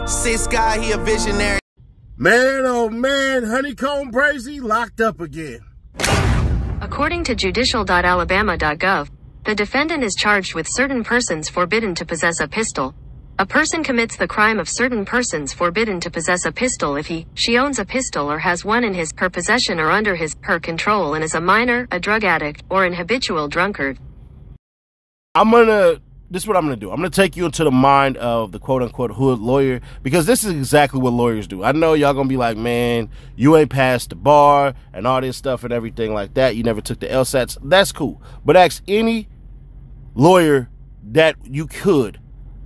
Six guy, he a visionary. Man, oh man, HoneyKomb Brazy locked up again. According to judicial.alabama.gov, the defendant is charged with certain persons forbidden to possess a pistol. A person commits the crime of certain persons forbidden to possess a pistol if she owns a pistol or has one in her possession or under her control and is a minor, a drug addict, or an habitual drunkard. This is what I'm going to do. I'm going to take you into the mind of the quote-unquote hood lawyer, because this is exactly what lawyers do. I know y'all going to be like, man, you ain't passed the bar and all this stuff and everything like that. You never took the LSATs. That's cool. But ask any lawyer that you could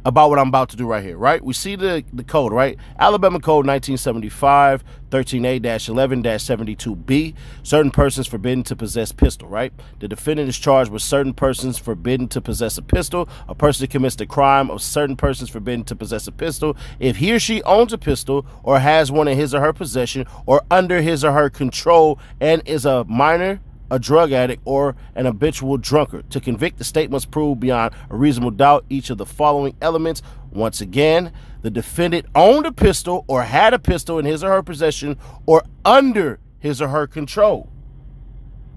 about what I'm about to do right here, right? We see the code, right? Alabama Code 1975, 13A-11-72B, certain persons forbidden to possess pistol, right? The defendant is charged with certain persons forbidden to possess a pistol. A person commits the crime of certain persons forbidden to possess a pistol if he or she owns a pistol or has one in his or her possession or under his or her control and is a minor, a drug addict, or an habitual drunkard. To convict, the state must prove beyond a reasonable doubt each of the following elements. Once again, the defendant owned a pistol or had a pistol in his or her possession or under his or her control.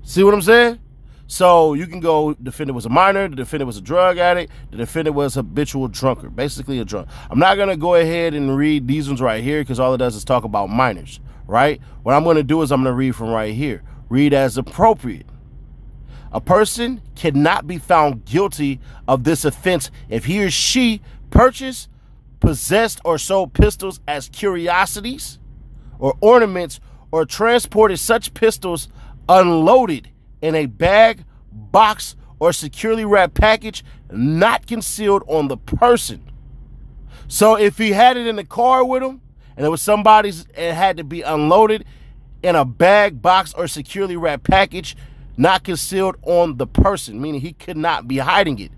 See what I'm saying? So you can go, defendant was a minor, the defendant was a drug addict, the defendant was a habitual drunkard, basically a drunk. I'm not going to go ahead and read these ones right here because all it does is talk about minors, right? What I'm going to do is I'm going to read from right here. Read as appropriate. A person cannot be found guilty of this offense if he or she purchased, possessed, or sold pistols as curiosities or ornaments or transported such pistols unloaded in a bag, box, or securely wrapped package not concealed on the person. So if he had it in the car with him and it was somebody's, it had to be unloaded in a bag, box, or securely wrapped package not concealed on the person, meaning he could not be hiding it.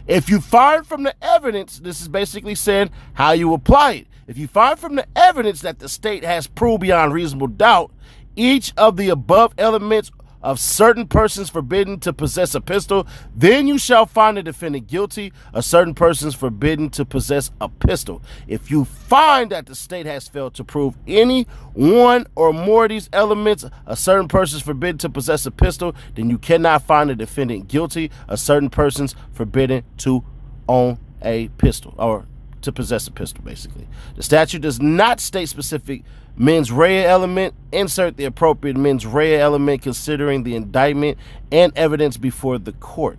If you find from the evidence, this is basically saying how you apply it. If you find from the evidence that the state has proved beyond reasonable doubt each of the above elements of certain persons forbidden to possess a pistol, then you shall find the defendant guilty of certain persons forbidden to possess a pistol. If you find that the state has failed to prove any one or more of these elements of certain persons forbidden to possess a pistol, then you cannot find the defendant guilty of certain persons forbidden to own a pistol or to possess a pistol, basically. The statute does not state specific mens rea element. Insert the appropriate mens rea element considering the indictment and evidence before the court.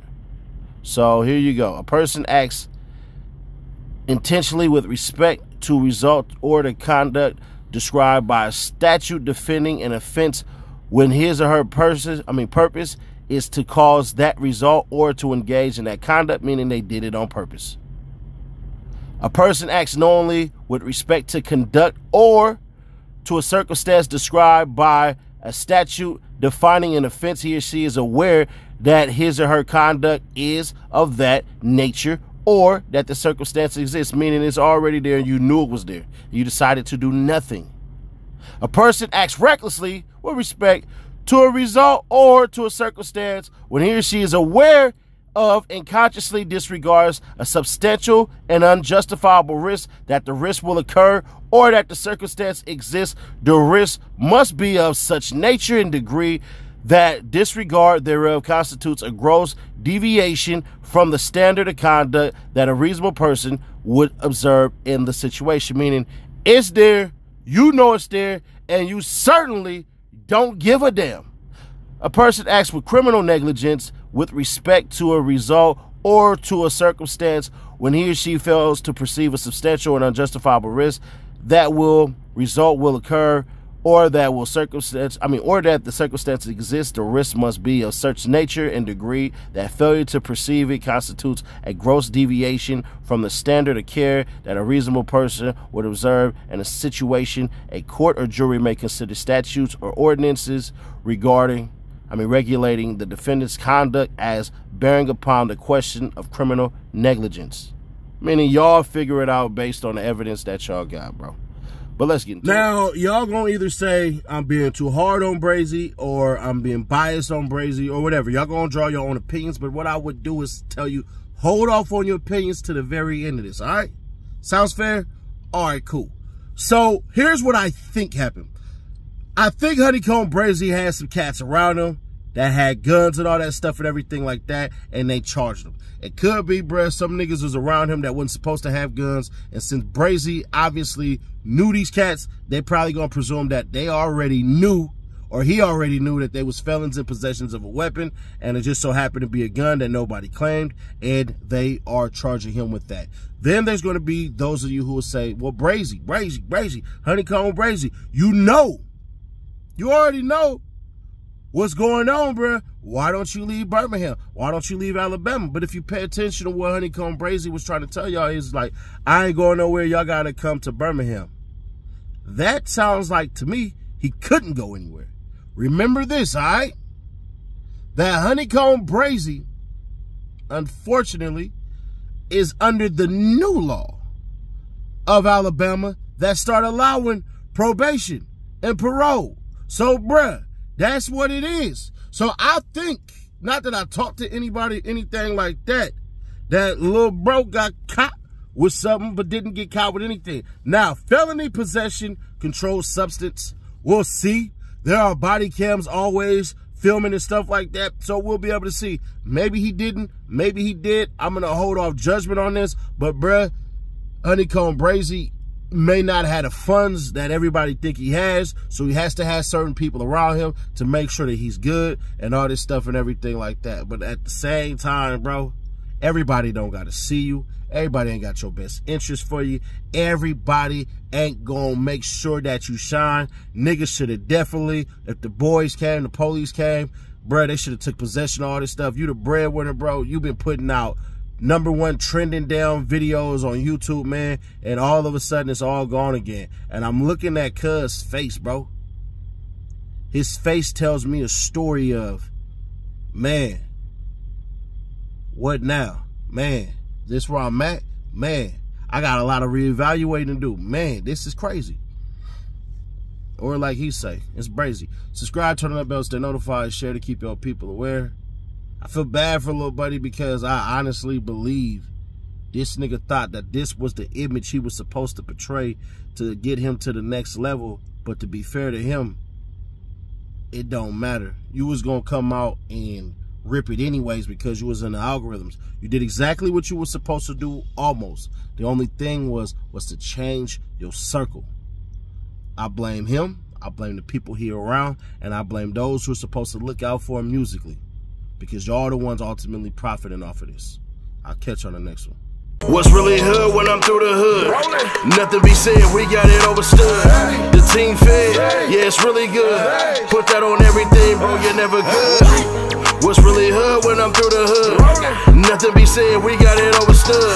So here you go. A person acts intentionally with respect to result or the conduct described by a statute defending an offense when his or her purpose is to cause that result or to engage in that conduct, meaning they did it on purpose. A person acts knowingly with respect to conduct or to a circumstance described by a statute defining an offense he or she is aware that his or her conduct is of that nature or that the circumstance exists, meaning it's already there and you knew it was there. You decided to do nothing. A person acts recklessly with respect to a result or to a circumstance when he or she is aware of and consciously disregards a substantial and unjustifiable risk that the risk will occur or that the circumstance exists. The risk must be of such nature and degree that disregard thereof constitutes a gross deviation from the standard of conduct that a reasonable person would observe in the situation. Meaning it's there, you know it's there, and you certainly don't give a damn. A person acts with criminal negligence with respect to a result or to a circumstance when he or she fails to perceive a substantial and unjustifiable risk that will result will occur or that the circumstance exists. The risk must be of such nature and degree that failure to perceive it constitutes a gross deviation from the standard of care that a reasonable person would observe in a situation. A court or jury may consider statutes or ordinances regulating the defendant's conduct as bearing upon the question of criminal negligence. Meaning y'all figure it out based on the evidence that y'all got, bro. But let's get into it. Now, y'all gonna either say I'm being too hard on Brazy or I'm being biased on Brazy or whatever. Y'all gonna draw your own opinions, but what I would do is tell you, hold off on your opinions to the very end of this, all right? Sounds fair? All right, cool. So here's what I think happened. I think HoneyKomb Brazy had some cats around him that had guns and all that stuff and everything like that, and they charged him. It could be, bruh, some niggas was around him that wasn't supposed to have guns, and since Brazy obviously knew these cats, they probably gonna presume that they already knew, or he already knew that they was felons in possession of a weapon, and it just so happened to be a gun that nobody claimed, and they are charging him with that. Then there's gonna be those of you who will say, well, Brazy, HoneyKomb Brazy, you already know what's going on, bruh. Why don't you leave Birmingham? Why don't you leave Alabama? But if you pay attention to what HoneyKomb Brazy was trying to tell y'all, is like, I ain't going nowhere. Y'all got to come to Birmingham. That sounds like, to me, he couldn't go anywhere. Remember this, all right? That HoneyKomb Brazy, unfortunately, is under the new law of Alabama that start allowing probation and parole. So, bruh, that's what it is. So I think, not that I talked to anybody, anything like that, that little bro got caught with something but didn't get caught with anything. Now, felony possession, controlled substance, we'll see. There are body cams always filming and stuff like that, so we'll be able to see. Maybe he didn't, maybe he did. I'm going to hold off judgment on this, but bruh, HoneyKomb Brazy may not have the funds that everybody think he has, so he has to have certain people around him to make sure that he's good and all this stuff and everything like that. But at the same time, bro, everybody don't got to see you. Everybody ain't got your best interest for you. Everybody ain't gonna make sure that you shine. Niggas should have definitely, if the boys came, the police came, bro, they should have took possession of all this stuff. You the breadwinner, bro. You been putting out #1 trending down videos on YouTube, man, and all of a sudden it's all gone again. And I'm looking at Cuz's face, bro. His face tells me a story of, man, what now? Man, this where I'm at? Man, I got a lot of reevaluating to do. Man, this is crazy. Or like he say, it's Brazy. Subscribe, turn on that bell, stay notified, share to keep your people aware. I feel bad for little buddy because I honestly believe this nigga thought that this was the image he was supposed to portray to get him to the next level. But to be fair to him, it don't matter. You was going to come out and rip it anyways because you was in the algorithms. You did exactly what you were supposed to do almost. The only thing was to change your circle. I blame him. I blame the people here around. And I blame those who are supposed to look out for him musically. Because y'all the ones ultimately profiting off of this. I'll catch you on the next one. What's really hood when I'm through the hood? Nothing be said, we got it overstood. The team fed, yeah, it's really good. Put that on everything, bro, you're never good. What's really hood when I'm through the hood? Nothing be said, we got it overstood.